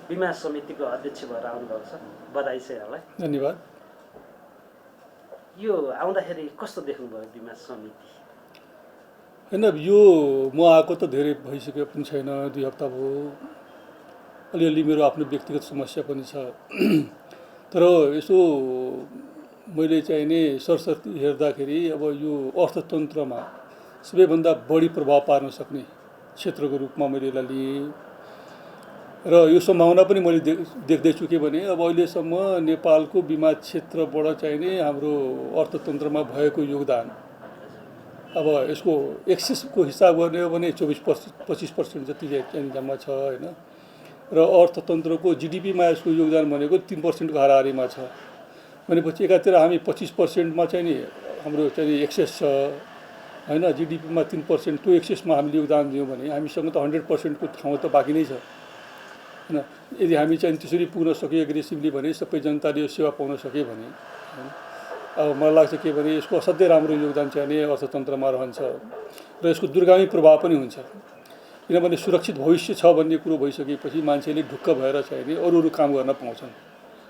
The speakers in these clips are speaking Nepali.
बिमा समितिको अध्यक्ष भएर आउनुभएको छ, बधाई छ यहाँलाई। धन्यवाद। यो आउँदाखेरि कस्तो देख्नुभयो बिमा समिति? होइन, यो म आएको त धेरै भइसक्यो पनि छैन, 2 हप्ता भयो। अलिअलि मेरो आफ्नो व्यक्तिगत समस्या पनि छ। तर यसो मैले चाहिँ नि सरसर्ती हेर्दाखेरि अब यो अर्थतन्त्रमा सबैभन्दा बढी प्रभाव पार्न सक्ने क्षेत्रको रूपमा मैले यसलाई लिएँ। र यो सम्भावना पनि मैले देख्दैछु के भने अब अहिलेसम्म नेपालको बिमा क्षेत्रबाट चाहिँ नि हाम्रो अर्थतन्त्रमा भएको योगदान, अब यसको एक्सेसको हिसाब गर्ने हो भने 24-25% जति चाहिँ जम्मा छ होइन। र अर्थतन्त्रको जिडिपीमा यसको योगदान भनेको 3%को हाराहारीमा छ भनेपछि एकातिर हामी 25%मा चाहिँ नि हाम्रो चाहिँ एक्सेस छ होइन। जिडिपीमा 3% त्यो एक्सेसमा हामीले योगदान दियौँ भने हामीसँग त 100%को ठाउँ त बाँकी नै छ होइन। यदि हामी चाहिँ त्यसरी पुग्न सक्यो एग्रेसिभली भने सबै जनताले यो सेवा पाउन सक्यो भने होइन, अब मलाई लाग्छ के भने यसको असाध्यै राम्रो योगदान चाहिँ नि अर्थतन्त्रमा रहन्छ र यसको दूरगामी प्रभाव पनि हुन्छ। किनभने सुरक्षित भविष्य छ भन्ने कुरो भइसकेपछि मान्छेले ढुक्क भएर चाहिँ नि अरू काम गर्न पाउँछन्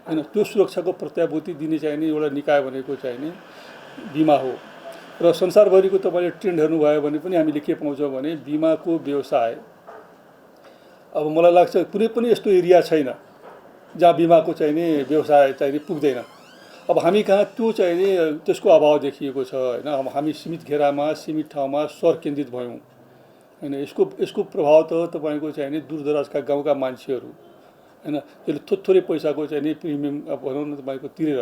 होइन। त्यो सुरक्षाको प्रत्याभूति दिने चाहिँ नि एउटा निकाय भनेको चाहिँ नि बिमा हो। र संसारभरिको तपाईँले ट्रेन्ड हेर्नुभयो भने पनि हामीले के पाउँछौँ भने बिमाको व्यवसाय, अब मलाई लाग्छ कुनै पनि यस्तो एरिया छैन जहाँ बिमाको चाहिँ नि व्यवसाय चाहिँ नि पुग्दैन। अब हामी कहाँ त्यो चाहिँ नि त्यसको अभाव देखिएको छ होइन। अब हामी सीमित घेरामा सीमित ठाउँमा स्वर केन्द्रित भयौँ होइन। यसको प्रभाव त तपाईँको चाहिँ नि दूरदराजका गाउँका मान्छेहरू होइन, त्यसले थोरै पैसाको चाहिँ नि प्रिमियम भनौँ न तपाईँको तिरेर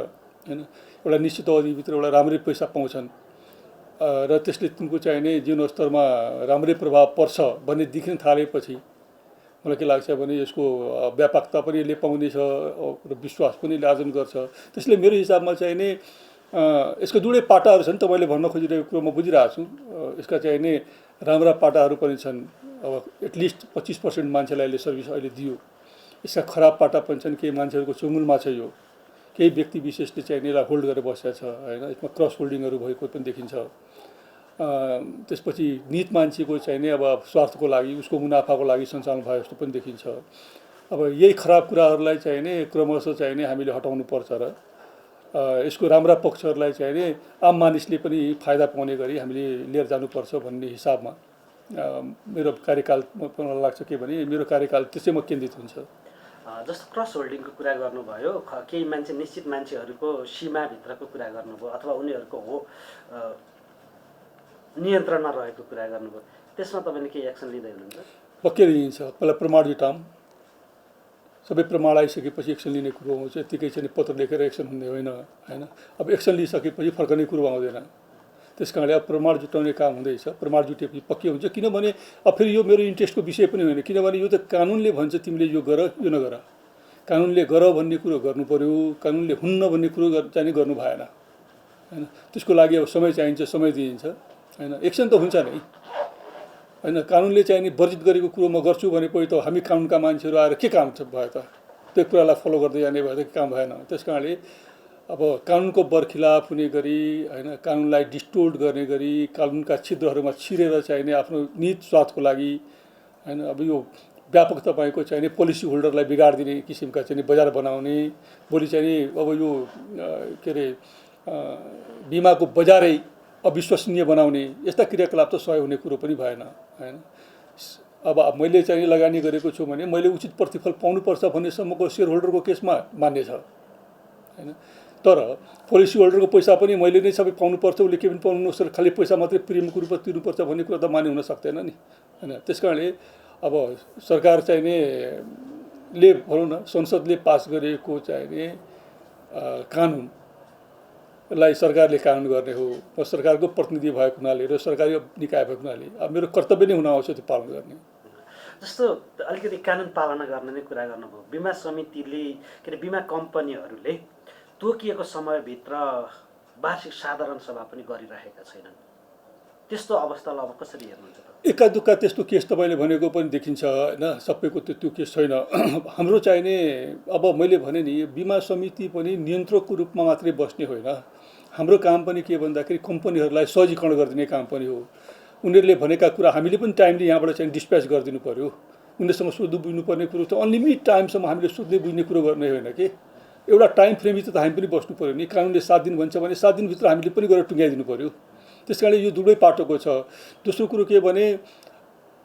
होइन एउटा निश्चित अवधिभित्र एउटा राम्रै पैसा पाउँछन् र त्यसले तिनको चाहिँ नि जीवन स्तरमा राम्रै प्रभाव पर्छ भन्ने देखिन थालेपछि मलाई के लाग्छ भने यसको व्यापकता पनि यसले पाउनेछ र विश्वास पनि आर्जन गर्छ। त्यसले मेरो हिसाबमा चाहिँ नि यसको दुवै पाटाहरू छन्। तपाईँले भन्न खोजिरहेको कुरो म बुझिरहेको छु। यसका चाहिँ नि राम्रा पाटाहरू पनि छन्। अब एटलिस्ट 25% मान्छेलाई यसले सर्भिस अहिले दियो। यसका खराब पाटा पनि छन्। केही मान्छेहरूको चुङ्गुलमा छ यो, केही व्यक्ति विशेषले चाहिँ यसलाई होल्ड गरेर बसेको छ होइन। यसमा क्रस होल्डिङहरू भएको पनि देखिन्छ। त्यसपछि नित मान्छेको चाहिँ नि अब स्वार्थको लागि उसको मुनाफाको लागि सञ्चालन भयो जस्तो पनि देखिन्छ। अब यही खराब कुराहरूलाई चाहिँ नि क्रमशः चाहिँ नि हामीले हटाउनु पर्छ र यसको राम्रा पक्षहरूलाई चाहिँ नि आम मानिसले पनि फाइदा पाउने गरी हामीले लिएर जानुपर्छ भन्ने हिसाबमा मेरो कार्यकाल मलाई लाग्छ के भने मेरो कार्यकाल त्यसैमा केन्द्रित हुन्छ। जस्तो क्रस होल्डिङको कुरा गर्नुभयो, केही मान्छे निश्चित मान्छेहरूको सीमाभित्रको कुरा गर्नुभयो अथवा उनीहरूको हो नियन्त्रणमा रहेको कुरा गर्नुभयो, त्यसमा तपाईँले केही एक्सन लिँदै हुनुहुन्छ? पक्कै लिइन्छ। पहिला प्रमाण जुटाउँ, सबै प्रमाण आइसकेपछि एक्सन लिने कुरो आउँछ। यत्तिकै चाहिँ पत्र लेखेर एक्सन हुने होइन होइन। अब एक्सन लिइसकेपछि फर्कने कुरो आउँदैन। त्यस कारणले अब प्रमाण जुटाउने काम हुँदैछ। प्रमाण जुटेपछि पक्कै हुन्छ। किनभने अब फेरि यो मेरो इन्ट्रेस्टको विषय पनि होइन। किनभने यो त कानुनले भन्छ तिमीले यो गर यो नगर। कानुनले गर भन्ने कुरो गर्नु पर्यो, कानुनले हुन्न भन्ने कुरो चाहिँ गर्नु भएन होइन। त्यसको लागि अब समय चाहिन्छ, समय दिइन्छ होइन। एक्सन त हुन्छ नै होइन। कानुनले चाहिँ नि वर्जित गरेको कुरो म गर्छु भनेपछि त हामी कानुनका मान्छेहरू आएर के काम भयो त? त्यो कुरालाई फलो गर्दै जाने भए त काम भएन। त्यस कारणले अब कानुनको बरखिलाफ हुने गरी होइन, कानुनलाई डिस्टोर्ट गर्ने गरी कानुनका छिद्रहरूमा छिरेर चाहिँ नि आफ्नो नित स्वार्थको लागि होइन। अब यो व्यापक तपाईँको चाहिँ नि पोलिसी होल्डरलाई बिगाडिदिने किसिमका चाहिँ नि बजार बनाउने, भोलि चाहिँ नि अब यो के अरे बिमाको बजारै अविश्वसनीय बनाउने यस्ता क्रियाकलाप त सहयोग हुने कुरो पनि भएन होइन। अब मैले चाहिँ लगानी गरेको छु भने मैले उचित प्रतिफल पाउनुपर्छ भन्नेसम्मको सेयर होल्डरको केसमा मान्य छ होइन। तर पोलिसी होल्डरको पैसा पनि मैले नै सबै पाउनुपर्छ, उसले के पनि पाउनु नसक्छ, खालि पैसा मात्रै प्रिमियमको रूपमा तिर्नुपर्छ भन्ने कुरा त मान्य हुन सक्दैन नि होइन। त्यस कारणले अब सरकार चाहिँ नि ले भनौँ न संसदले पास गरेको चाहिँ नि कानुनलाई सरकारले कानुन गर्ने हो। म सरकारको प्रतिनिधि भएको हुनाले र सरकारी निकाय भएको हुनाले अब मेरो कर्तव्य नै हुन आउँछ त्यो पालन गर्ने। जस्तो अलिकति कानुन पालना गर्ने नै कुरा गर्नुभयो। बिमा समितिले के अरे बिमा कम्पनीहरूले तोकिएको समयभित्र वार्षिक साधारण सभा पनि गरिरहेका छैनन्। त्यस्तो अवस्थालाई अब कसरी हेर्नुहुन्छ त? एका दुक्का त्यस्तो केस तपाईँले भनेको पनि देखिन्छ होइन। सबैको त्यो केस छैन। हाम्रो चाहिने अब मैले भने नि बिमा समिति पनि नियन्त्रकको रूपमा मात्रै बस्ने होइन। हाम्रो काम पनि के भन्दाखेरि कम्पनीहरूलाई सहजीकरण गरिदिने काम पनि हो। उनीहरूले भनेका कुरा हामीले पनि टाइमली यहाँबाट चाहिँ डिस्प्याच गरिदिनु पर्यो उनीहरूसँग सोध्नु बुझ्नुपर्ने कुरो छ। अनलिमिटेड टाइमसम्म हामीले सोध्ने बुझ्ने कुरो गर्ने होइन कि एउटा टाइम फ्रेमभित्र त हामी पनि बस्नु पऱ्यो नि। कानुनले 7 दिन भन्छ भने 7 दिनभित्र हामीले पनि गएर टुङ्ग्याइदिनु पऱ्यो। त्यस कारणले यो दुवै पाटोको छ। दोस्रो कुरो के भने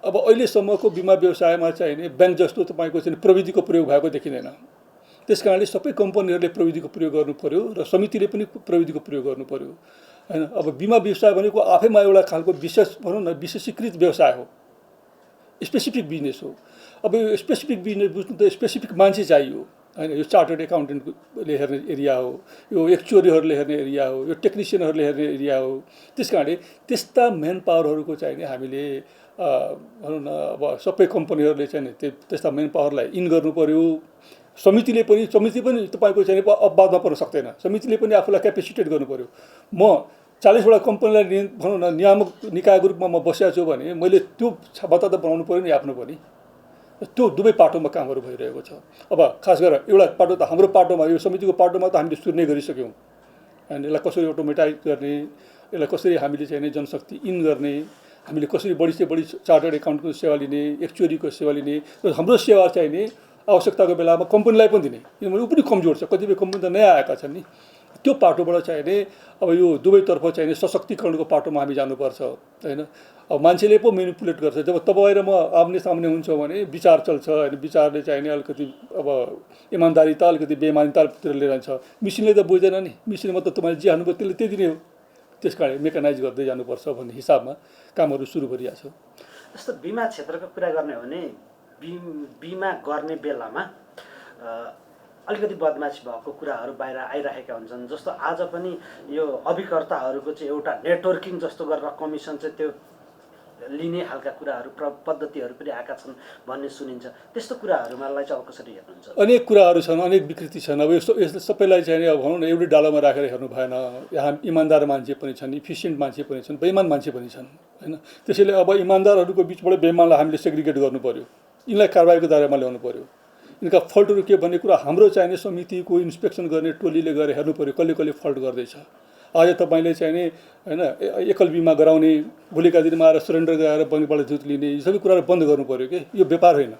अब अहिलेसम्मको बिमा व्यवसायमा चाहिँ नि ब्याङ्क जस्तो तपाईँको चाहिँ प्रविधिको प्रयोग भएको देखिँदैन। त्यस कारणले सबै कम्पनीहरूले प्रविधिको प्रयोग गर्नु पऱ्यो र समितिले पनि प्रविधिको प्रयोग गर्नु पऱ्यो हैन। अब बिमा व्यवसाय भनेको आफैमा एउटा खालको विशेष भनौँ न विशेषीकृत व्यवसाय हो, स्पेसिफिक बिजनेस हो। अब यो स्पेसिफिक बिजनेस बुझ्नु त स्पेसिफिक मान्छे चाहियो हैन। यो चार्टर्ड एकाउन्टेन्टले हेर्ने एरिया हो, यो एक्चुअरीहरूले हेर्ने एरिया हो, यो टेक्निसियनहरूले हेर्ने एरिया हो। त्यस कारणले त्यस्ता म्यान पावरहरूको चाहिँ नि हामीले भनौँ न अब सबै कम्पनीहरूले चाहिँ नि त्यस्ता म्यान पावरलाई इन गर्नु पऱ्यो। समिति पनि तपाईँको चाहिँ अपवादमा पर्न सक्दैन। समितिले पनि आफूलाई क्यापेसिटेट गर्नु पऱ्यो। म 40वटा कम्पनीलाई भनौँ न नियामक निकायको रूपमा म बसिया छु भने मैले त्यो क्षमता त बनाउनु पऱ्यो नि आफ्नो पनि। त्यो दुवै पाटोमा कामहरू भइरहेको छ। अब खास गरेर एउटा पाटो त हाम्रो पाटोमा, यो समितिको पाटोमा त हामीले सुर्ने गरिसक्यौँ अनि यसलाई कसरी अटोमेटाइज गर्ने, यसलाई कसरी हामीले चाहिँ नि जनशक्ति इन गर्ने, हामीले कसरी बढी से बढी चार्टर्ड एकाउन्टको सेवा लिने, एक्चुअरीको सेवा लिने, र हाम्रो सेवा चाहिँ नि आवश्यकताको बेलामा कम्पनीलाई पनि दिने। किनभने ऊ पनि कमजोर छ, कतिपय कम्पनी त नयाँ आएका छन् नि। त्यो पाटोबाट चाहिँ नि अब यो दुवैतर्फ चाहिँ नि सशक्तिकरणको पाटोमा हामी जानुपर्छ हैन। अब मान्छेले पो मेनिपुलेट गर्छ। जब तपाईँ र म आम्ने सामने हुन्छ भने विचार चल्छ होइन। विचारले चाहिँ नि अलिकति अब इमान्दारिता अलिकति बेइमानितातिर लिएर जान्छ। मिसिनले त बुझ्दैन नि। मिसिनमा त तपाईँले जे हान्नुभयो त्यसले त्यही दिने हो। त्यस कारण मेकानाइज गर्दै जानुपर्छ भन्ने हिसाबमा कामहरू सुरु गरिरहेको छ। जस्तो बिमा क्षेत्रको कुरा गर्ने हो भने बिमा गर्ने बेलामा अलिकति बदमासी भएको कुराहरू बाहिर आइरहेका हुन्छन्। जस्तो आज पनि यो अभिकर्ताहरूको चाहिँ एउटा नेटवर्किङ जस्तो गरेर कमिसन चाहिँ त्यो लिने खालका कुराहरू पद्धतिहरू पनि आएका छन् भन्ने सुनिन्छ। त्यस्तो कुराहरूलाई चाहिँ अब कसरी हेर्नुहुन्छ? अनेक कुराहरू छन्, अनेक विकृति छन्। अब यस्तो सबैलाई चाहिँ अब भनौँ न एउटै डालोमा राखेर हेर्नु भएन। यहाँ इमान्दार मान्छे पनि छन्, इफिसियन्ट मान्छे पनि छन्, बेइमान मान्छे पनि छन् होइन। त्यसैले अब इमान्दारहरूको बिचबाट बेइमानलाई हामीले सेग्रिगेट गर्नु पऱ्यो। यिनलाई कारबाहीको दायरामा ल्याउनु पऱ्यो। यिनका फल्टहरू के भन्ने कुरा हाम्रो चाहिने समितिको इन्सपेक्सन गर्ने टोलीले गएर हेर्नु पऱ्यो कसले कसले फल्ट गर्दैछ। आज तपाईँले चाहिँ नि होइन एकल बिमा गराउने, भोलिका दिनमा आएर सरेन्डर गएर बैङ्कबाट जुत लिने, यी सबै कुराहरू बन्द गर्नु पऱ्यो कि यो व्यापार होइन,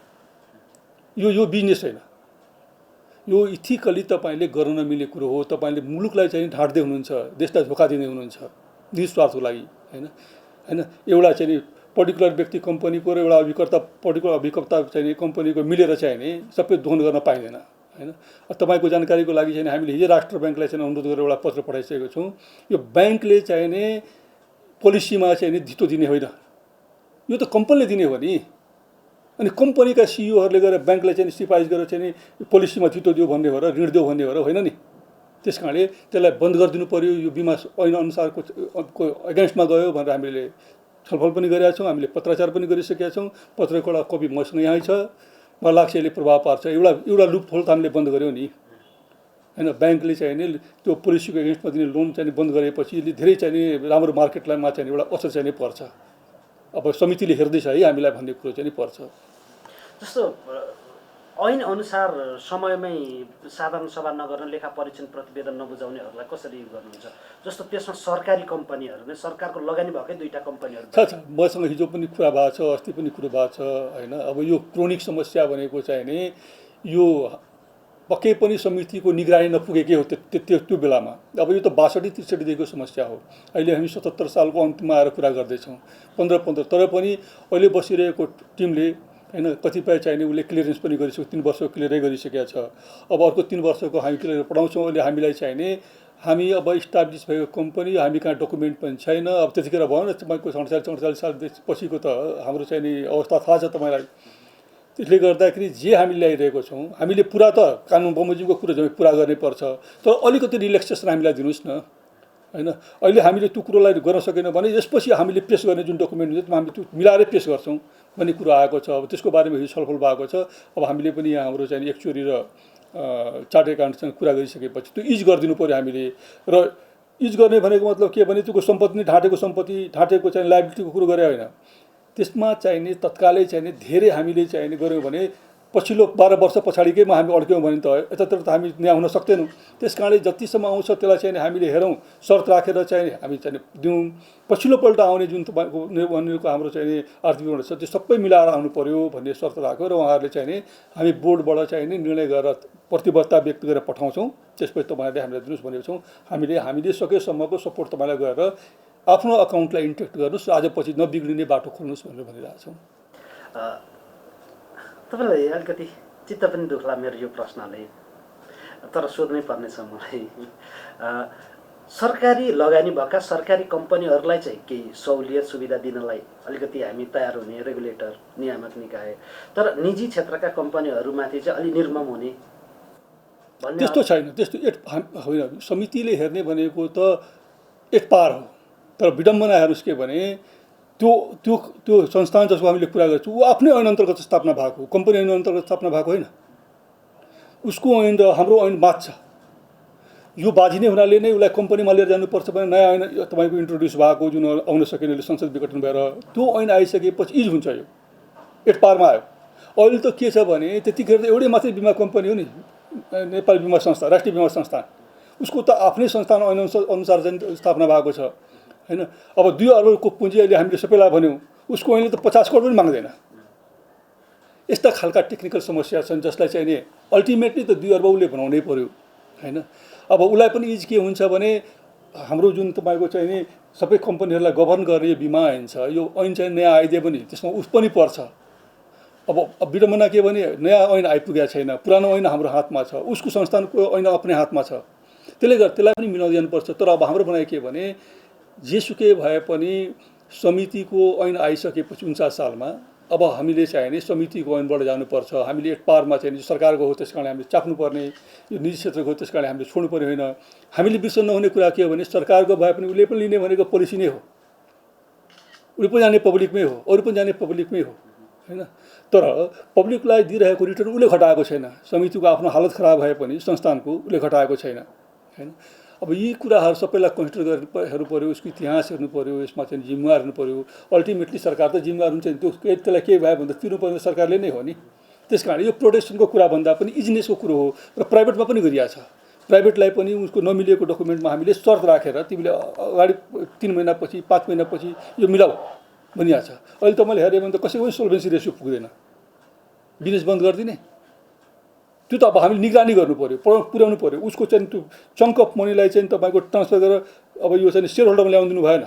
यो बिजनेस होइन। यो इथिकली तपाईँले गर्न नमिल्ने कुरो हो। तपाईँले मुलुकलाई चाहिँ ढाँट्दै हुनुहुन्छ, देशलाई धोका दिँदै हुनुहुन्छ निस्वार्थको लागि होइन। एउटा चाहिँ नि पर्टिकुलर व्यक्ति कम्पनीको र एउटा पर्टिकुलर अभिकर्ता चाहिँ कम्पनीको मिलेर चाहिँ नि सबै दोहन गर्न पाइँदैन होइन। तपाईँको जानकारीको लागि चाहिँ हामीले हिजो राष्ट्र ब्याङ्कलाई चाहिँ अनुरोध गरेर एउटा पत्र पठाइसकेको छौँ। यो ब्याङ्कले चाहिँ नि पोलिसीमा चाहिँ नि धितो दिने होइन, यो त कम्पनीले दिने हो नि। अनि कम्पनीका सिइओहरूले गएर ब्याङ्कलाई चाहिँ सिफारिस गरेर चाहिँ नि पोलिसीमा धितो दियो भन्ने हो र ऋण दियो भन्ने हो र होइन नि। त्यस कारणले त्यसलाई बन्द गरिदिनु पऱ्यो। यो बिमा ऐन अनुसारको एगेन्स्टमा गयो भनेर हामीले छलफल पनि गरेका छौँ, हामीले पत्राचार पनि गरिसकेका छौँ। पत्रको एउटा कपी मसँग यहीँ छ। मलाई लाग्छ यसले प्रभाव पार्छ। एउटा लुपहोल त हामीले बन्द गऱ्यौँ नि होइन। ब्याङ्कले चाहिँ नि त्यो पोलिसीको एगेन्स्टमा दिने लोन चाहिँ बन्द गरेपछि यसले धेरै चाहिँ नि राम्रो मार्केटलाईमा चाहिँ एउटा असर चाहिँ पर्छ। अब समितिले हेर्दैछ है हामीलाई भन्ने कुरो चाहिँ पर्छ। जस्तो ऐन अनुसार समयमै साधारण सभा नगर्न, लेखा परीक्षण प्रतिवेदन नबुझाउनेहरूलाई कसरी गर्नुहुन्छ? जस्तो त्यसमा सरकारी कम्पनीहरू नै, सरकारको लगानी भएकै दुईवटा कम्पनीहरू छ। मसँग हिजो पनि कुरा भएको छ, अस्ति पनि कुरो भएको छ होइन। अब यो क्रोनिक समस्या भनेको चाहिँ नि यो पक्कै पनि समितिको निगरानी नपुगेकै हो त्यो बेलामा। अब यो त 62-63देखिको समस्या हो। अहिले हामी 77 सालको अन्तिममा आएर कुरा गर्दैछौँ, 15 तर पनि अहिले बसिरहेको टिमले होइन कतिपय चाहिने उसले क्लियरेन्स पनि गरिसक्यो, 3 वर्षको क्लियरै गरिसकेका छ। अब अर्को 3 वर्षको हामी क्लियर पढाउँछौँ। अहिले हामीलाई चाहिने हामी अब इस्टाब्लिस भएको कम्पनी, हामी कहाँ डकुमेन्ट पनि छैन। अब त्यतिखेर भयो न तपाईँको 47 साल पछिको त हाम्रो चाहिँ नि अवस्था थाहा छ तपाईँलाई। त्यसले गर्दाखेरि जे हामीले ल्याइरहेको छौँ हामीले पुरा त कानुन बमोजिमको कुरो जम्मै पुरा गर्नै पर्छ, तर अलिकति रिल्याक्सेसन हामीलाई दिनुहोस् न होइन। अहिले हामीले त्यो कुरोलाई गर्न सकेन भने यसपछि हामीले पेस गर्ने जुन डकुमेन्ट हुन्छ हामी त्यो मिलाएरै पेस गर्छौँ भन्ने कुरो आएको छ। अब त्यसको बारेमा हिजो छलफल भएको छ। अब हामीले पनि यहाँ हाम्रो चाहिँ एक्चुअरी र चार्टर्ड एकाउन्टसँग कुरा गरिसकेपछि त्यो इज गरिदिनु पऱ्यो हामीले। र इज गर्ने भनेको मतलब के भने त्यो सम्पत्ति नै ढाँटेको चाहिँ लाइबिलिटीको कुरो गरे होइन। त्यसमा चाहिने तत्कालै चाहिने धेरै हामीले चाहिने गऱ्यौँ भने पछिल्लो 12 वर्ष पछाडिकैमा हामी अड्क्यौँ भने त यतातिर त हामी न्याय हुन सक्दैनौँ। त्यस कारणले जतिसम्म आउँछ त्यसलाई चाहिँ हामीले हेरौँ, शर्त राखेर चाहिँ हामी चाहिँ दिउँ। पछिल्लोपल्ट आउने जुन तपाईँको भनेको हाम्रो चाहिँ आर्थिक विवरण छ त्यो सबै मिलाएर आउनु पर्यो भन्ने शर्त राख्यो र उहाँहरूले चाहिँ हामी बोर्डबाट चाहिँ निर्णय गरेर प्रतिबद्धता व्यक्त गरेर पठाउँछौँ। त्यसपछि तपाईँहरूले हामीलाई दिनुहोस् भनेको छौँ। हामीले सकेसम्मको सपोर्ट तपाईँलाई गरेर आफ्नो अकाउन्टलाई इन्टेक्ट गर्नुहोस्, आजपछि नबिग्रिने बाटो खोल्नुहोस् भनेर भनिरहेको छौँ। तपाईँलाई अलिकति चित्त पनि दुख्ला मेरो यो प्रश्नले, तर सोध्नै पर्नेछ मलाई। सरकारी लगानी भएका सरकारी कम्पनीहरूलाई चाहिँ केही सहुलियत सुविधा दिनलाई अलिकति हामी तयार हुने रेगुलेटर, नियामक निकाय, तर निजी क्षेत्रका कम्पनीहरूमाथि चाहिँ अलि निर्मम हुने भन्ने त्यस्तो छैन। त्यस्तो होइन, समितिले हेर्ने भनेको त एक पार हो। तर विडम्बना हेर्नुहोस् के भने त्यो त्यो त्यो संस्थान जसको हामीले कुरा गर्छौँ ऊ आफ्नै ऐन अन्तर्गत स्थापना भएको, कम्पनी ऐन अन्तर्गत स्थापना भएको होइन। उसको ऐन र हाम्रो ऐन बाँच्छ। यो बाजिने हुनाले नै उसलाई कम्पनीमा लिएर जानुपर्छ भने नयाँ ऐन तपाईँको इन्ट्रोड्युस भएको जुन आउन सकेन, संसद विघटन भएर त्यो ऐन आइसकेपछि इज हुन्छ। यो एक पारमा आयो। अहिले त के छ भने त्यतिखेर त एउटै मात्रै बिमा कम्पनी हो नि, नेपाल बिमा संस्था, राष्ट्रिय बिमा संस्थान। उसको त आफ्नै संस्थान ऐन अनुसार चाहिँ स्थापना भएको छ होइन। अब 2 अर्बको पुँजी अहिले हामीले सबैलाई भन्यौँ, उसको ऐनले त 50 करोड पनि माग्दैन। यस्ता खालका टेक्निकल समस्या छन् जसलाई चाहिँ नि अल्टिमेटली त 2 अर्ब उसले बनाउनै पर्यो होइन। अब उसलाई पनि इज के हुन्छ भने हाम्रो जुन तपाईँको चाहिँ नि सबै कम्पनीहरूलाई गभर्न गर्ने यो बिमा ऐन छ, यो ऐन चाहिँ नयाँ आइदिए पनि त्यसमा उस पनि पर्छ। अब विडम्बना के भने नयाँ ऐन आइपुगेको छैन, पुरानो ऐन हाम्रो हातमा छ, उसको संस्थानको ऐन आफ्नै हातमा छ। त्यसले गर्दा त्यसलाई पनि मिलाउँदै जानुपर्छ। तर अब हाम्रो भनाइ के भने जेसुकै भए पनि समितिको ऐन आइसकेपछि 49 सालमा अब हामीले चाहिँ नि समितिको ऐनबाट जानुपर्छ। हामीले एक पारमा चाहिँ सरकारको हो त्यस कारण हामीले चाप्नुपर्ने, यो निजी क्षेत्रको हो त्यस कारण हामीले छोड्नुपर्ने होइन। हामीले बिर्सन नहुने कुरा के हो भने सरकारको भए पनि उसले पनि लिने भनेको पोलिसी नै हो, उसले पनि जाने पब्लिकमै हो, अरू पनि जाने पब्लिकमै हो होइन। तर पब्लिकलाई दिइरहेको रिटर्न उसले घटाएको छैन। समितिको आफ्नो हालत खराब भए पनि संस्थानको उसले घटाएको छैन होइन। अब यी कुराहरू सबैलाई कन्सिडर हेर्नु पर्यो, उसको इतिहास हेर्नु पर्यो, यसमा चाहिँ जिम्मेवार हेर्नु पर्यो। अल्टिमेटली सरकार त जिम्मेवार हुन्छ नि, त्यो त्यसलाई केही भयो भने त तिर्नुपर्ने सरकारले नै हो नि। त्यस कारण यो प्रोटेक्सनको कुरा भन्दा पनि इजिनेसको कुरो हो र प्राइभेटमा पनि गरिएको छ। प्राइभेटलाई पनि उसको नमिलेको डकुमेन्टमा हामीले शर्त राखेर तिमीले अगाडि 3 महिनापछि 5 महिनापछि यो मिलाऊ भनिएको छ। अहिले तपाईँले हेऱ्यो भने त कसैको पनि सोल्भेन्सी रेसियो पुग्दैन, बिजनेस बन्द गरिदिने। त्यो त अब हामीले निगरानी गर्नु पर्यो, पुर्याउनु पर्यो। उसको चाहिँ त्यो चङ्क अफ मनीलाई चाहिँ तपाईँको ट्रान्सफर गरेर अब यो चाहिँ सेयर होल्डरमा ल्याउनु दिनु भएन।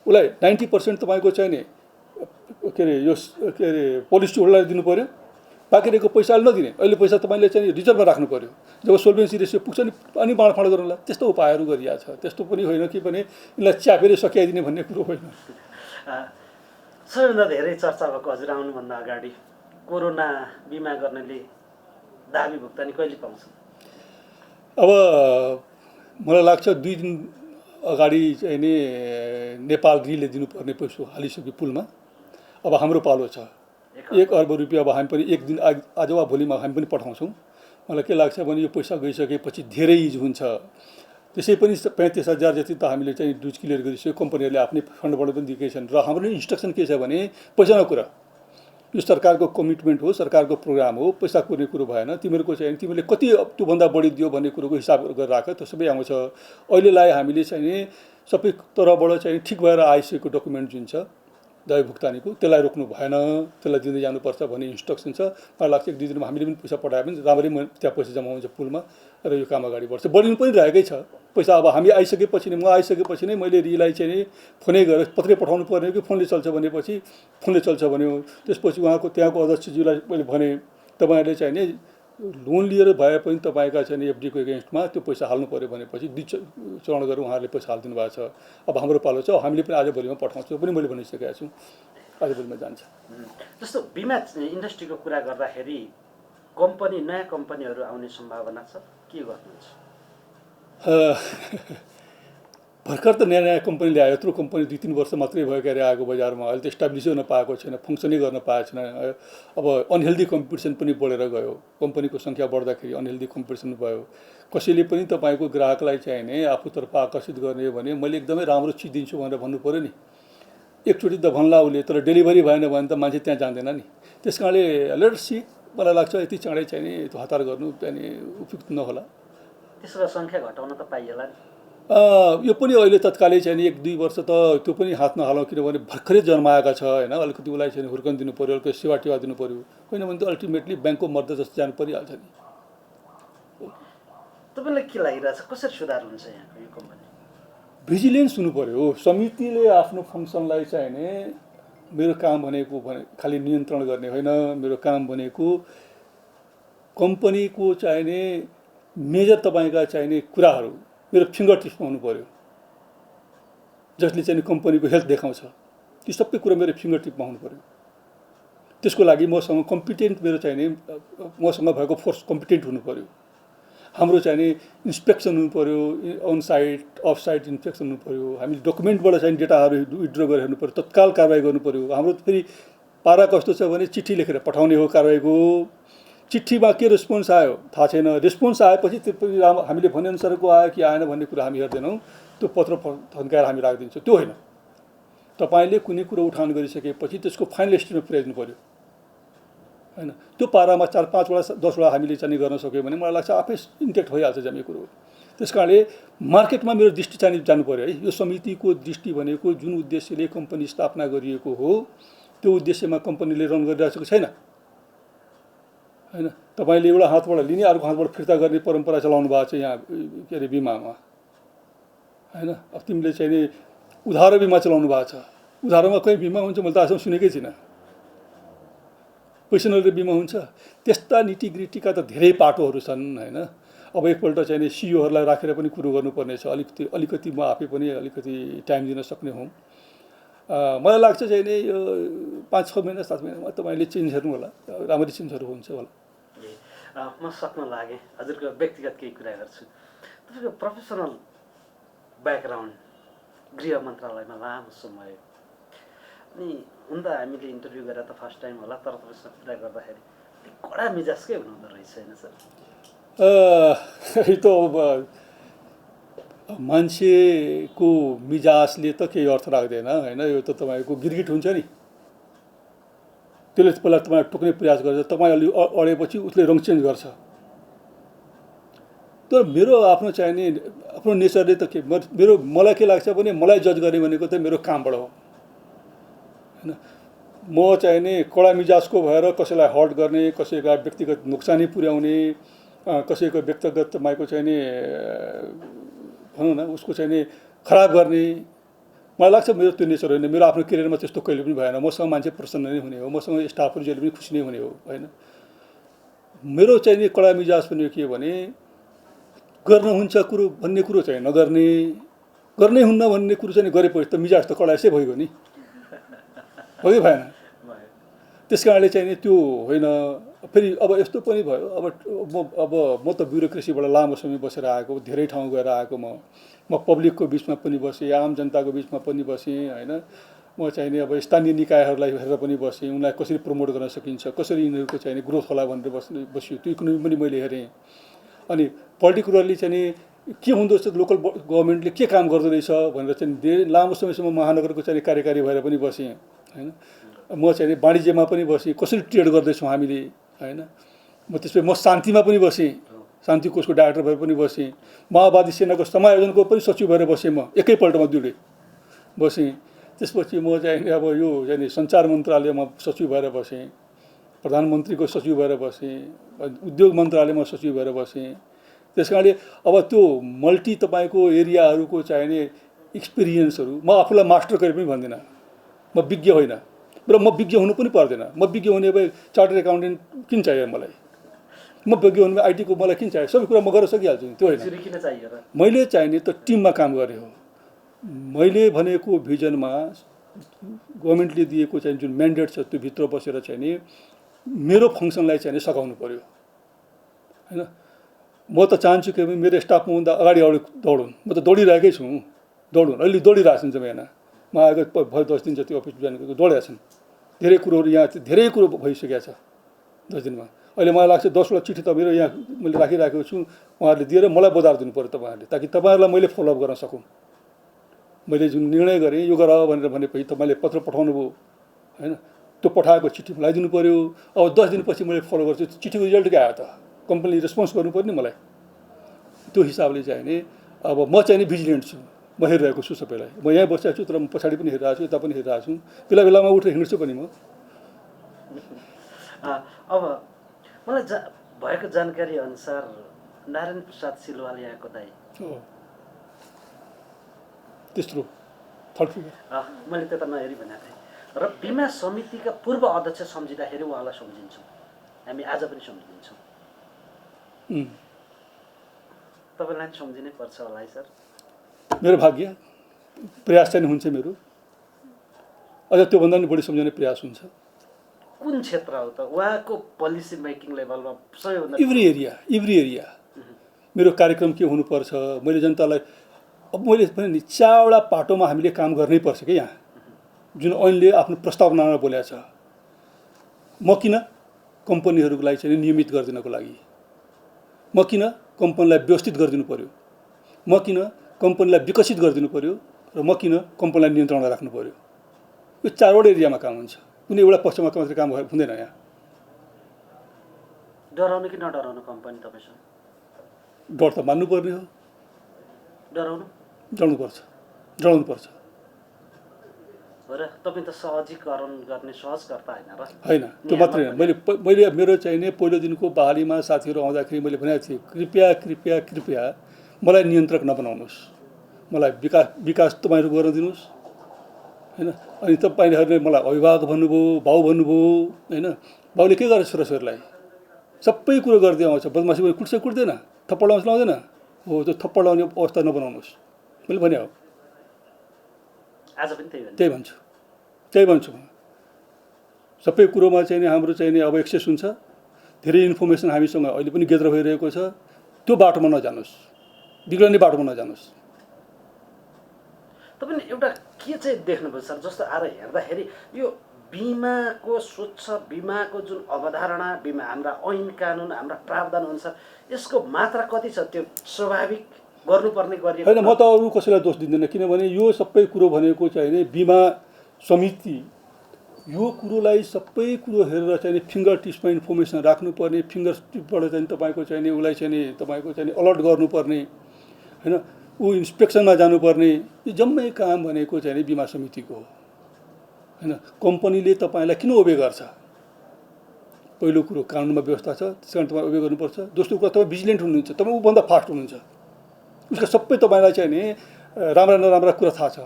उसलाई 90% तपाईँको चाहिँ नि के अरे यो के अरे पोलिसी होल्डरलाई दिनु पर्यो, बाँकी रहेको पैसा नदिने। अहिले पैसा तपाईँले चाहिँ रिजर्भमा राख्नु पर्यो, जब सोल्भेन्सी रेसियो पुग्छ नि अनि बाँडफाँड गर्नुलाई। त्यस्तो उपायहरू गरिएको छ। त्यस्तो पनि होइन कि भने यसलाई च्यापेर सकिदिने भन्ने कुरो होइन। सबैभन्दा धेरै चर्चा भएको हजुर आउनुभन्दा अगाडि कोरोना बिमा गर्नेले दाबी भुक्तानी कहिले पाउँछ? अब मलाई लाग्छ 2 दिन अगाडि चाहिँ नि नेपाल ग्रिडले दिनुपर्ने पैसा हालिसक्यो पुलमा। अब हाम्रो पालो छ 1 अर्ब रुपियाँ। अब हामी पनि एक दिन आज वा भोलिमा हामी पनि पठाउँछौँ। मलाई के लाग्छ भने यो पैसा गइसकेपछि धेरै युज हुन्छ। त्यसै पनि 35,000 जति त हामीले चाहिँ डुज क्लियर गरिसक्यो, कम्पनीहरूले आफ्नै फन्डबाट पनि दिएकै छन्। र हाम्रो इन्स्ट्रक्सन के छ भने पैसा नकुरा, यो सरकारको कमिटमेन्ट हो, सरकारको प्रोग्राम हो, पैसा कुर्ने कुरो भएन। तिमीहरूको चाहिँ तिमीले कति त्योभन्दा बढी दियो भन्ने कुरोको हिसाब गरेर राख, त्यो सबै आउँछ। अहिलेलाई हामीले चाहिँ नि सबै तर्फबाट चाहिँ ठिक भएर आइसकेको डकुमेन्ट जुन छ दाबी भुक्तानीको त्यसलाई रोक्नु भएन, त्यसलाई दिँदै जानुपर्छ भन्ने इन्स्ट्रक्सन छ। मलाई लाग्छ 1-2 दिनमा हामीले पनि पैसा पठाए पनि राम्ररी त्यहाँ पैसा जम्मा हुन्छ पुलमा र यो काम अगाडि बढ्छ। बढिनु पनि रहेकै छ पैसा। अब हामी आइसकेपछि नै, म आइसकेपछि नै मैले रिलाई चाहिँ नि फोनै गरेर पत्रै पठाउनु पर्ने हो कि फोनले चल्छ भनेपछि फोनले चल्छ भन्यो। त्यसपछि उहाँको त्यहाँको अध्यक्षज्यूलाई मैले भने तपाईँहरूले चाहिँ नि लोन लिएर भए पनि तपाईँका चाहिँ एफडीको एगेन्स्टमा त्यो पैसा हाल्नु पऱ्यो भनेपछि 2 चरण गरेर उहाँहरूले पैसा हालिदिनु भएको छ। अब हाम्रो पालो छ, हामीले पनि आज भोलिमा पठाउँछौँ पनि मैले भनिसकेको छु, आज भोलिमा जान्छ। जस्तो बिमा इन्डस्ट्रीको कुरा गर्दाखेरि नयाँ कम्पनीहरू आउने सम्भावना छ, के गर्नुहुन्छ? भर्खर त नयाँ नयाँ कम्पनी ल्यायो। यत्रो कम्पनी 2-3 वर्ष मात्रै भयो क्यारे आएको बजारमा। अहिले त इस्टाब्लिसै हुन पाएको छैन, फङ्सनै गर्न पाएको छैन। अब अनहेल्दी कम्पिटिसन पनि बढेर गयो। कम्पनीको सङ्ख्या बढ्दाखेरि अनहेल्दी कम्पिटिसन भयो। कसैले पनि तपाईँको ग्राहकलाई चाहिँ नि आफूतर्फ आकर्षित गर्ने हो भने मैले एकदमै राम्रो चिज दिन्छु भनेर भन्नु पऱ्यो नि। एकचोटि त भन्ला उसले, तर डेलिभरी भएन भने त मान्छे त्यहाँ जाँदैन नि। त्यस कारणले लेट्स सी, मलाई लाग्छ यति चाँडै चाहिँ नि त्यो हतार गर्नु चाहिँ उपयुक्त नहोला। त्यसो भए सङ्ख्या घटाउन त पाइएला नि। यो पनि अहिले तत्कालै चाहिँ नि 1-2 वर्ष त त्यो पनि हात नहालौँ, किनभने भर्खरै जन्माएका छ होइन, अलिकति उसलाई चाहिँ हुर्कन दिनु पऱ्यो, अलिकति सेवा टेवा दिनु पऱ्यो, होइन भने त अल्टिमेटली ब्याङ्कको मर्दा जस्तो जानु परिहाल्छ नि। तपाईँलाई के लागिरहेछ, कसरी सुधार हुन्छ यहाँको यो कम्पनी? भिजिलेन्स हुनु पऱ्यो। समितिले आफ्नो फङ्सनलाई चाहिँ नि मेरो काम भनेको खालि नियन्त्रण गर्ने होइन, मेरो काम भनेको कम्पनीको चाहिने मेजर तपाईँका चाहिने कुराहरू मेरो फिङ्गर टिप्समा हुनु पऱ्यो, जसले चाहिँ कम्पनीको हेल्थ देखाउँछ। ती सबै कुरा मेरो फिङ्गर टिपमा हुनु पऱ्यो। त्यसको लागि मसँग कम्पिटेन्ट मेरो चाहिने मसँग भएको फोर्स कम्पिटेन्ट हुनु पऱ्यो। हाम्रो चाहिने इन्सपेक्सन हुनु पऱ्यो, on site off site inspection हुनु पऱ्यो। हामीले डकुमेन्टबाट चाहिँ डेटाहरू विथड्र गरेर हेर्नु पऱ्यो, तत्काल कारवाही गर्नु पऱ्यो। हाम्रो फेरि पारा कस्तो छ भने चिठी लेखेर पठाउने हो कारवाहीको। चिठीमा के रेस्पोन्स आयो थाहा छैन, रेस्पोन्स आएपछि त्यो हामीले भनेअनुसारको आयो कि आएन भन्ने कुरा हामी हेर्दैनौँ, त्यो पत्र थन्काएर हामी राखिदिन्छौँ। त्यो होइन, तपाईँले कुनै कुरो उठान गरिसकेपछि त्यसको फाइनल स्टेजमा पुर्याइदिनु पऱ्यो होइन। त्यो पारामा 4-5 वटा 10 वटा हामीले चाहिँ गर्न सक्यो भने मलाई लाग्छ आफै इन्टेक्ट भइहाल्छ जम्मै कुरो। त्यस कारणले मार्केटमा मेरो दृष्टि चाहिँ जानु पऱ्यो है। यो समितिको दृष्टि भनेको जुन उद्देश्यले कम्पनी स्थापना गरिएको हो त्यो उद्देश्यमा कम्पनीले रन गरिरहेको छैन होइन। तपाईँले एउटा हातबाट लिने अर्को हातबाट फिर्ता गर्ने परम्परा चलाउनु भएको छ यहाँ के अरे बिमामा होइन। अब तिमीले चाहिँ नि उधारो बिमा चलाउनु भएको छ, उधारोमा कहीँ बिमा हुन्छ मैले त आजसम्म सुनेकै थिइनँ। पेसनरले बिमा हुन्छ। त्यस्ता निटिग्रिटीका त धेरै पाटोहरू छन् होइन। अब एकपल्ट चाहिँ नि सिइओहरूलाई राखेर पनि कुरो गर्नुपर्ने छ। अलिकति म आफै पनि अलिकति टाइम दिन सक्ने हौँ। मलाई लाग्छ चाहिँ नि यो 5-6 महिना 7 महिनामा तपाईँले चेन्ज हेर्नु होला, राम्ररी चेन्जहरू हुन्छ होला। म सक्न लागेँ, हजुरको व्यक्तिगत केही कुरा गर्छु। तपाईँको प्रोफेसनल ब्याकग्राउन्ड गृह मन्त्रालयमा लामो समय, अनि हुन त हामीले इन्टरभ्यू गरेर त फर्स्ट टाइम होला, तर तपाईँसँग कुरा गर्दाखेरि कडा मिजाजकै हुनुहुँदो रहेछ होइन सर? यो त अब मान्छेको मिजाजले त केही अर्थ राख्दैन होइन। यो त तपाईँको गिरगिट हुन्छ नि, त्यसले पहिला तपाईँ टोक्ने प्रयास गर्छ, तपाईँ अलि अडेपछि उसले रङ चेन्ज गर्छ। तर मेरो आफ्नो चाहिने आफ्नो नेचरले त के मलाई के लाग्छ भने मलाई जज गर्ने भनेको त मेरो कामबाट हो होइन। म चाहिने कडा मिजाजको भएर कसैलाई हर्ट गर्ने, कसैका व्यक्तिगत नोक्सानी पुर्याउने, कसैको व्यक्तिगत तपाईँको चाहिने भनौँ न उसको चाहिने खराब गर्ने, मलाई लाग्छ मेरो त्यो नेचर होइन। मेरो आफ्नो करियरमा त्यस्तो कहिले पनि भएन। मसँग मान्छे प्रसन्न नै हुने हो, मसँग स्टाफहरू जहिले पनि खुसी नै हुने हो होइन। मेरो चाहिने कडा मिजाज पनि के भने गर्नुहुन्छ कुरो भन्ने कुरो चाहिँ नगर्ने, गर्नै हुन्न भन्ने कुरो चाहिँ गरेपछि त मिजाज त कडा यसै भइगयो नि, हो कि भएन? त्यस कारणले चाहिँ नि त्यो होइन। फेरि अब यस्तो पनि भयो, अब म त ब्युरोक्रेसीबाट लामो समय बसेर आएको, धेरै ठाउँ गएर आएको। म पब्लिकको बिचमा पनि बसेँ, आम जनताको बिचमा पनि बसेँ होइन। म चाहिँ नि अब स्थानीय निकायहरूलाई हेरेर पनि बसेँ, उनलाई कसरी प्रमोट गर्न सकिन्छ, कसरी यिनीहरूको चाहिँ नि ग्रोथ होला भनेर बस्यो, त्यो इकोनोमी पनि मैले हेरेँ। अनि पर्टिकुलरली चाहिँ नि के हुँदो रहेछ, लोकल गभर्मेन्टले के काम गर्दो रहेछ भनेर चाहिँ धेरै लामो समयसम्म महानगरको चाहिँ कार्यकारी भएर पनि बसेँ होइन। म चाहिँ नि वाणिज्यमा पनि बसेँ, कसरी ट्रेड गर्दैछौँ हामीले होइन। म त्यसपछि म शान्तिमा पनि बसेँ, शान्ति कोषको डाइरेक्टर भएर पनि बसेँ, माओवादी सेनाको समायोजनको पनि सचिव भएर बसेँ। म एकैपल्टमा दुइटै बसेँ। त्यसपछि म चाहिँ अब यो चाहिँ सञ्चार मन्त्रालयमा सचिव भएर बसेँ, प्रधानमन्त्रीको सचिव भएर बसेँ, उद्योग मन्त्रालयमा सचिव भएर बसेँ। त्यस कारणले अब त्यो मल्टी तपाईँको एरियाहरूको चाहिने एक्सपिरियन्सहरू, म आफूलाई मास्टर कहिले पनि भन्दिनँ, म विज्ञ होइन र म विज्ञ हुनु पनि पर्दैन। म विज्ञ हुने भए चार्टर्ड एकाउन्टेन्ट किन चाहियो मलाई, म विज्ञ हुने भए आइटीको मलाई किन चाहियो, सबै कुरा म गर्न सकिहाल्छु नि, त्यो होइन। मैले चाहिने त टिममा काम गरेँ हो। मैले भनेको भिजनमा गभर्मेन्टले दिएको चाहिँ जुन म्यान्डेट छ त्यो भित्र बसेर चाहिँ नि मेरो फङ्सनलाई चाहिँ सघाउनु पऱ्यो होइन। म त चाहन्छु कि मेरो स्टाफमा भन्दा अगाडि दौडुन्, म त दौडिरहेकै छु, दौडुन्, अहिले दौडिरहेको छन् यहाँ। म आएको भयो 10 दिन जति अफिस जानेको दौडेका छन्। धेरै कुरोहरू यहाँ धेरै कुरो भइसकेको छ 10 दिनमा। अहिले मलाई लाग्छ 10 वटा चिठी त मेरो यहाँ मैले राखिरहेको छु, उहाँहरूले दिएर मलाई बजार दिनु पऱ्यो तपाईँहरूले, ताकि तपाईँहरूलाई मैले फलोअप गर्न सकौँ। मैले जुन निर्णय गरेँ यो गर भनेर भनेपछि तपाईँले पत्र पठाउनु भयो होइन, त्यो पठाएको चिठी मलाई दिनु पऱ्यो। अब 10 दिनपछि मैले फलो गर्छु, चिठीको रिजल्ट के आयो त? कम्पनीले रेस्पोन्स गर्नु पर्यो नि मलाई। त्यो हिसाबले चाहिँ नि अब म चाहिँ नि भिजिलेन्ट छु, म हेरिरहेको छु सबैलाई। म यहाँ बसिरहेको छु, तर म पछाडि पनि हेरिरहेको छु, यता पनि हेरिरहेको छु। बेला बेलामा उठेर हिँड्छु पनि म। अब मलाई भएको जानकारी अनुसार नारायण प्रसाद सिलवाल यहाँको दाइ हो, त्यस्तो थर्ड फिगर। मैले त्यता नहेरी भनेको थिएँ। र बिमा समितिका पूर्व अध्यक्ष सम्झिँदाखेरि उहाँलाई सम्झिन्छौँ, हामी आज पनि सम्झिन्छौँ। तपाईँलाई पनि सम्झिनै पर्छ होला है सर? मेरो भाग्य, प्रयास चाहिँ हुन्छ मेरो। अझ त्योभन्दा पनि बढी सम्झाउने प्रयास हुन्छ। कुन क्षेत्र हो त उहाँको पोलिसी मेकिङ लेभलमा सबैभन्दा? एभ्री एरिया मेरो कार्यक्रम के हुनुपर्छ, मैले जनतालाई अब मैले भने नि चारवटा पाटोमा हामीले काम गर्नै पर्छ कि यहाँ, जुन ऐनले आफ्नो प्रस्तावनामा बोलेको छ। म किन कम्पनीहरूको लागि चाहिँ नियमित गरिदिनको लागि, म किन कम्पनीलाई व्यवस्थित गरिदिनु पर्यो, म किन कम्पनीलाई विकसित गरिदिनु पर्यो, र म किन कम्पनीलाई नियन्त्रणमा राख्नु पर्यो। यो चारवटा एरियामा काम हुन्छ, कुनै एउटा पक्षमा मात्रै काम हुँदैन यहाँ। डराउनु कि नडराउनु कम्पनी तपाईँसँग? डर त मान्नुपर्ने हो, डराउनु जडाउनु पर्छ हो र? तपाईँ त सहजीकरण गर्ने सहजकर्ता होइन र? होइन, त्यो मात्रै होइन। मैले मेरो चाहिँ नि पहिलो दिनको बहालीमा साथीहरू आउँदाखेरि मैले भनेको थिएँ, कृपया कृपया कृपया मलाई नियन्त्रक नबनाउनुहोस्, मलाई विकास तपाईँहरू गर्न दिनुहोस् होइन। अनि तपाईँहरूले मलाई अभिभावक भन्नुभयो, बाउ भन्नुभयो होइन। बाउले के गर्छ छोराछोरीलाई? सबै कुरो गर्दै आउँछ, बदमासी पनि कुट्दैन, थप्पड लाउँदैन। हो, त्यो थप्पड लाउने अवस्था नबनाउनुहोस्, मैले भने हो। आज पनि त्यही भन्छु म। सबै कुरोमा चाहिँ नि हाम्रो चाहिँ नि अब एक्सेस हुन्छ, धेरै इन्फर्मेसन हामीसँग अहिले पनि गेदर भइरहेको छ। त्यो बाटोमा नजानुहोस्, बिग्रने बाटोमा नजानुहोस्। तपाईँले एउटा के चाहिँ देख्नुभयो सर? जस्तो आएर हेर्दाखेरि यो बिमाको स्वच्छ बिमाको जुन अवधारणा, बिमा हाम्रा ऐन कानुन, हाम्रा प्रावधान अनुसार यसको मात्रा कति छ? त्यो स्वाभाविक गर्नुपर्ने गरिएको होइन। म त अरू कसैलाई दोष दिँदैन, किनभने यो सबै कुरो भनेको चाहिँ नि बिमा समिति यो कुरोलाई सबै कुरो हेरेर चाहिँ नि फिङ्गर टिप्समा इन्फर्मेसन राख्नुपर्ने, फिङ्गर टिपबाट चाहिँ तपाईँको चाहिँ नि उसलाई चाहिँ नि तपाईँको चाहिँ नि अलर्ट गर्नुपर्ने होइन, ऊ इन्सपेक्सनमा जानुपर्ने, यो जम्मै काम भनेको चाहिँ नि बिमा समितिको हो होइन। कम्पनीले तपाईँलाई किन ओबे गर्छ? पहिलो कुरो कानुनमा व्यवस्था छ, त्यस कारण तपाईँ ओबे गर्नुपर्छ। दोस्रो कुरा तपाईँ भिजिलेन्ट हुनुहुन्छ, तपाईँ ऊभन्दा फास्ट हुनुहुन्छ, उसका सबै तपाईँलाई चाहिँ नि राम्रा नराम्रा कुरा थाहा छ।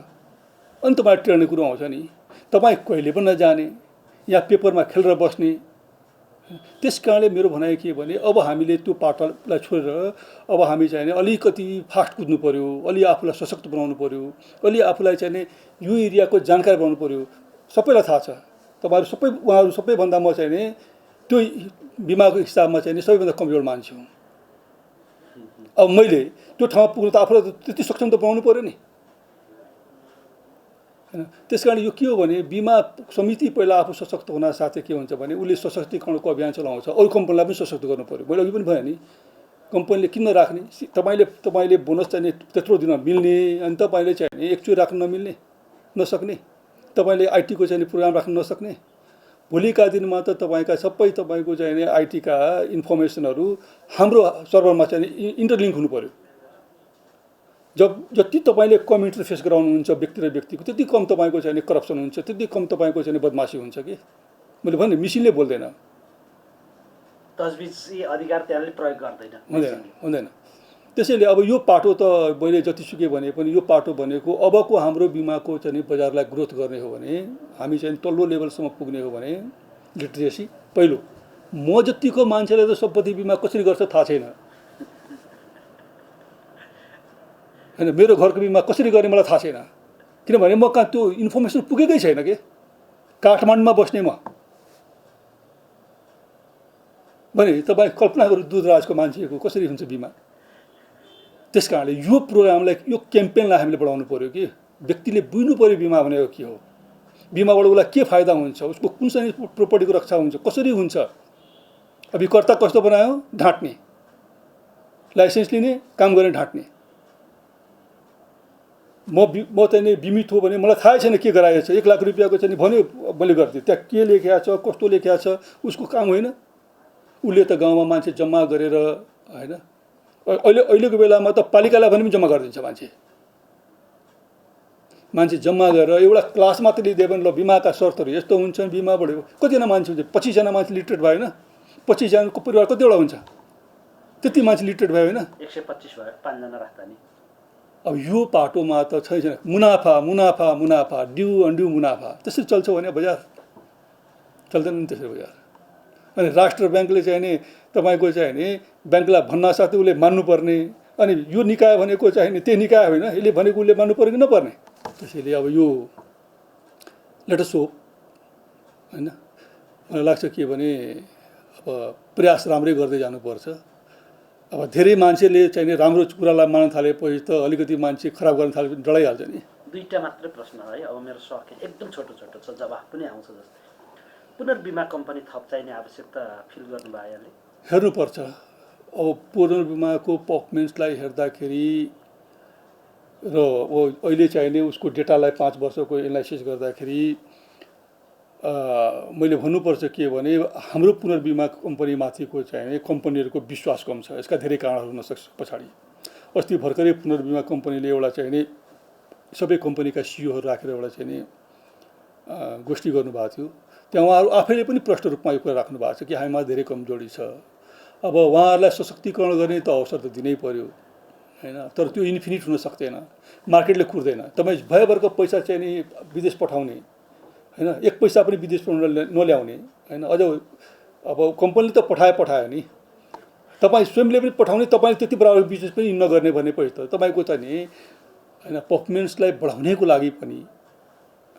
अनि तपाईँ टेर्ने कुरो आउँछ नि, तपाईँ कहिले पनि नजाने, यहाँ पेपरमा खेलेर बस्ने। त्यस कारणले मेरो भनाइ के भने अब हामीले त्यो पाटोलाई छोडेर अब हामी चाहिँ अलिकति फास्ट कुद्नु पऱ्यो, अलि आफूलाई सशक्त बनाउनु पऱ्यो, अलि आफूलाई चाहिँ यो एरियाको जानकारी बनाउनु पऱ्यो। सबैलाई थाहा छ, तपाईँहरू सबै उहाँहरू सबैभन्दा म चाहिँ नि त्यो बिमाको हिसाबमा चाहिँ नि सबैभन्दा कमजोर मान्छे हुँ। अब मैले त्यो ठाउँमा पुग्नु त आफूलाई त्यति सक्षम त बनाउनु पऱ्यो नि होइन। त्यस कारण यो के हो भने बिमा समिति पहिला आफू सशक्त हुन साथै के हुन्छ भने उसले सशक्तिकरणको अभियान चलाउँछ, अरू कम्पनीलाई पनि सशक्त गर्नु पऱ्यो। मैले अघि पनि भने नि, कम्पनीले किन नराख्ने? तपाईँले बोनस चाहिँ त्यत्रो दिन मिल्ने, अनि तपाईँले चाहिँ एकचोटि राख्न नमिल्ने नसक्ने, तपाईँले आइटीको चाहिँ प्रोग्राम राख्न नसक्ने। भोलिका दिनमा त तपाईँका सबै तपाईँको चाहिँ आइटीका इन्फर्मेसनहरू हाम्रो सर्भरमा चाहिँ इन्टरलिङ्क हुनु पऱ्यो। जति तपाईँले कम इन्टरफेस गराउनुहुन्छ व्यक्ति र व्यक्तिको, त्यति कम तपाईँको चाहिँ करप्सन हुन्छ, त्यति कम तपाईँको चाहिँ बदमासी हुन्छ कि। मैले भने मिसिनले बोल्दैन, तजबिजी अधिकार त्यहाँले प्रयोग हुँदैन। त्यसैले अब यो पाटो त मैले जतिसुकै भने पनि यो पाटो भनेको अबको हाम्रो बिमाको चाहिँ बजारलाई ग्रोथ गर्ने हो भने, हामी चाहिँ तल्लो लेभलसम्म पुग्ने हो भने लिटरेसी पहिलो। म जतिको मान्छेले त सम्पत्ति बिमा कसरी गर्छ थाहा छैन होइन। मेरो घरको बिमा कसरी गर्ने मलाई थाहा छैन, किनभने म कहाँ त्यो इन्फर्मेसन पुगेकै छैन कि। काठमाडौँमा बस्ने म भने तपाईँ कल्पना गर्नु दूरदराजको मान्छेको कसरी हुन्छ बिमा। त्यस कारणले यो प्रोग्रामलाई, यो क्याम्पेनलाई हामीले बढाउनु पऱ्यो कि व्यक्तिले बुझ्नु पऱ्यो बिमा भनेको के हो, बिमाबाट उसलाई के फाइदा हुन्छ, उसको कुन चाहिँ प्रोपर्टीको रक्षा हुन्छ, कसरी हुन्छ। अभिकर्ता कस्तो बनायो? ढाँट्ने, लाइसेन्स लिने, काम गर्ने ढाँट्ने म चाहिँ नि बिमित हो भने मलाई थाहै छैन के गराएको छ, 1 लाख रुपियाँको चाहिँ नि भन्यो मैले गर्थेँ, त्यहाँ के लेखेको छ कस्तो लेखेको छ उसको काम होइन। उसले त गाउँमा मान्छे जम्मा गरेर होइन, अहिलेको बेलामा त पालिकालाई पनि जम्मा गरिदिन्छ मान्छे जम्मा गरेर एउटा क्लास मात्रै लिइदियो भने ल बिमाका शर्तहरू यस्तो हुन्छन्, बिमा बढ्यो कतिजना मान्छे हुन्छ, 25 जना मान्छे लिटरेट भयो होइन, 25 जनाको परिवार कतिवटा हुन्छ, त्यति मान्छे लिटरेट भयो होइन। 125 भयो 5 जना राख्दा नि। अब यो पाटोमा त छैन, मुनाफा मुनाफा मुनाफा ड्यू अन्ड्यू मुनाफा, त्यसरी चल्छ भने बजार चल्दैन नि त्यसरी बजार। अनि राष्ट्र ब्याङ्कले चाहिँ नि तपाईँको चाहिँ नि ब्याङ्कलाई भन्नासाथै उसले मान्नुपर्ने, अनि यो निकाय भनेको चाहिँ नि त्यही निकाय होइन, यसले भनेको उसले मान्नुपर्ने कि नपर्ने। त्यसैले अब यो लेट अस होप होइन, मलाई लाग्छ के भने अब प्रयास राम्रै गर्दै जानुपर्छ। अब धेरै मान्छेले चाहिँ नि राम्रो कुरालाई मान्न थालेपछि त अलिकति मान्छे खराब गर्न थालेपछि डराइहाल्छ नि। दुईटा मात्रै प्रश्न है, अब मेरो सके एकदम छोटो छोटो छ, जवाफ पनि आउँछ जस्तै। पुनर्बिमा कम्पनी थप चाहिने आवश्यकता फिल गर्नुभयो यहाँले? हेर्नुपर्छ। अब पुनर्बिमाको पर्फर्मेन्सलाई हेर्दाखेरि र अहिले चाहिने उसको डेटालाई 5 वर्षको एनालाइसिस गर्दाखेरि मैले भन्नुपर्छ के भने हाम्रो पुनर्बिमा कम्पनीमाथिको चाहिँ कम्पनीहरूको विश्वास कम छ। यसका धेरै कारणहरू हुन सक्छ पछाडि। अस्ति भर्खरै पुनर्बिमा कम्पनीले एउटा चाहिँ नि सबै कम्पनीका सिइओहरू राखेर एउटा चाहिँ नि गोष्ठी गर्नुभएको थियो। त्यहाँ उहाँहरू आफैले पनि प्रष्ट रूपमा यो कुरा राख्नु भएको छ कि हामीमा धेरै कमजोरी छ। अब उहाँहरूलाई सशक्तिकरण गर्ने त अवसर त दिनै पर्यो होइन, तर त्यो इन्फिनिट हुन सक्दैन, मार्केटले कुर्दैन। तपाईँ भयभरको पैसा चाहिँ नि विदेश पठाउने होइन, 1 पैसा पनि विदेश नल्याउने होइन, अझ अब कम्पनीले त पठायो नि, तपाईँ स्वयंले पनि पठाउने, तपाईँले त्यति बराबर बिजनेस पनि नगर्ने भनेपछि त तपाईँको चाहिँ नि होइन पर्फर्मेन्सलाई बढाउनेको लागि पनि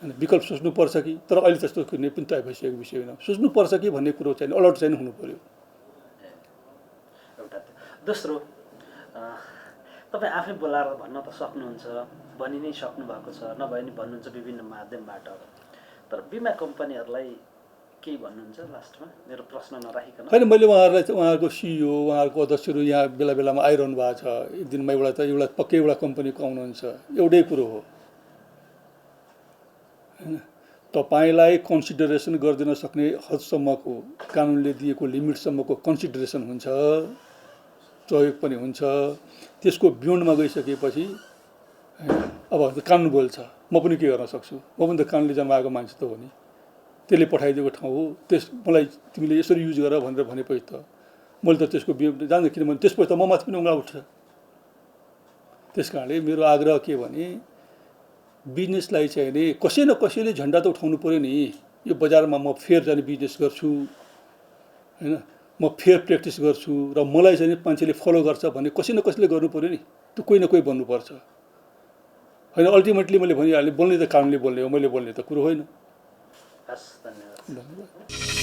होइन विकल्प सोच्नुपर्छ कि। तर अहिले त्यस्तो कुनै पनि तय भइसकेको विषय होइन, सोच्नुपर्छ कि भन्ने कुरो चाहिँ अलर्ट चाहिँ हुनु पर्यो। एउटा दोस्रो, तपाईँ आफै बोलाएर भन्न त सक्नुहुन्छ, भनि नै सक्नु भएको छ, नभए नि भन्नुहुन्छ विभिन्न माध्यमबाट, तर बिमा कम्पनीहरूलाई केही भन्नुहुन्छ लास्टमा मेरो प्रश्न नराखिकन? होइन, मैले उहाँहरूलाई चाहिँ उहाँहरूको सिइओ उहाँहरूको अध्यक्षहरू यहाँ बेला बेलामा आइरहनु भएको छ। एक दिनमा एउटा पक्कै एउटा कम्पनीको आउनुहुन्छ। एउटै कुरो हो होइन, तपाईँलाई कन्सिडरेसन गरिदिन सक्ने हदसम्मको कानुनले दिएको लिमिटसम्मको कन्सिडरेसन हुन्छ, सहयोग पनि हुन्छ। त्यसको बियोन्डमा गइसकेपछि अब कानुन बोल्छ, म पनि के गर्न सक्छु, म पनि त कानुनले जन्माएको मान्छे त हो नि, त्यसले पठाइदिएको ठाउँ हो, मलाई तिमीले यसरी युज गर भनेर भनेपछि त मैले त त्यसको जान्दैन, किनभने त्यसपछि त म माथि पनि उङ्गला उठ्छ। त्यस कारणले मेरो आग्रह के भने बिजनेसलाई चाहिँ नि कसै न कसैले झन्डा त उठाउनु पऱ्यो नि। यो बजारमा म फेयर जाने बिजनेस गर्छु होइन, म फेयर प्र्याक्टिस गर्छु र मलाई चाहिँ मान्छेले फलो गर्छ भन्ने कसै न कसैले गर्नु पऱ्यो नि, त्यो कोही न कोही भन्नुपर्छ होइन। अल्टिमेटली मैले भनिहालेँ, बोल्ने त कानुनले बोल्ने हो, मैले बोल्ने त कुरो होइन। हस्, धन्यवाद।